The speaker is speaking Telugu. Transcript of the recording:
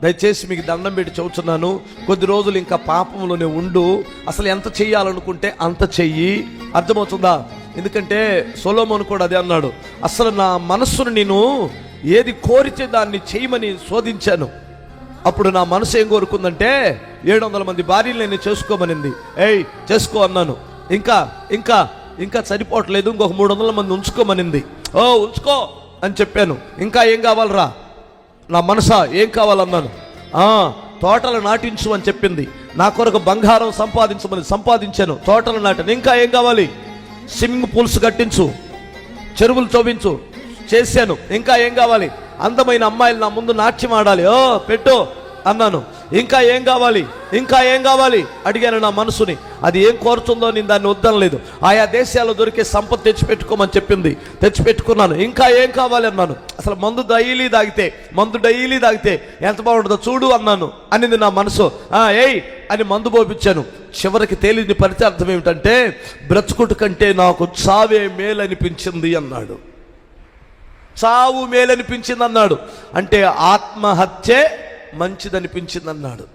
దయచేసి మీకు దండం పెట్టి చెబుతున్నాను, కొద్ది రోజులు ఇంకా పాపంలోనే ఉండు. అసలు ఎంత చెయ్యాలనుకుంటే అంత చెయ్యి. అర్థమవుతుందా? ఎందుకంటే సొలొమోను కూడా అదే అన్నాడు, అసలు నా మనస్సును నేను ఏది కోరితే దాన్ని చేయమని శోధించాను. అప్పుడు నా మనసు ఏం కోరుకుందంటే 700 మంది భార్యలు నేను చేసుకోమనింది. చేసుకో అన్నాను. ఇంకా ఇంకా ఇంకా సరిపోవట్లేదు, ఇంకొక 300 మంది ఉంచుకోమనింది. ఉంచుకో అని చెప్పాను. ఇంకా ఏం కావాలరా నా మనసా, ఏం కావాలన్నాను. తోటలు నాటించు అని చెప్పింది. నా కొరకు బంగారం సంపాదించమని సంపాదించాను, తోటలు నాటాను. ఇంకా ఏం కావాలి? స్విమ్మింగ్ పూల్స్ కట్టించు, చెరువులు తవ్వించు, చేశాను. ఇంకా ఏం కావాలి? అందమైన అమ్మాయిలు నా ముందు నాట్యం ఆడాలి, పెట్టు అన్నాను. ఇంకా ఏం కావాలి? ఇంకా ఏం కావాలి అడిగాను నా మనసుని. అది ఏం కోరుతుందో నేను దాన్ని వద్దనలేదు. ఆయా దేశాల్లో దొరికే సంపద తెచ్చిపెట్టుకోమని చెప్పింది, తెచ్చిపెట్టుకున్నాను. ఇంకా ఏం కావాలి అన్నాను. అసలు మందు డైలీ తాగితే ఎంత బాగుంటుందో చూడు అన్నాను. అనింది నా మనసు. అని మందు పోపించాను. చివరికి తేలిని పరిచార్థం ఏమిటంటే, బ్రతుకుట కంటే నాకు చావే మేలనిపించింది అన్నాడు. చావు మేలనిపించింది అన్నాడు. అంటే ఆత్మహత్యే మంచిదనిపించింది అన్నాడు.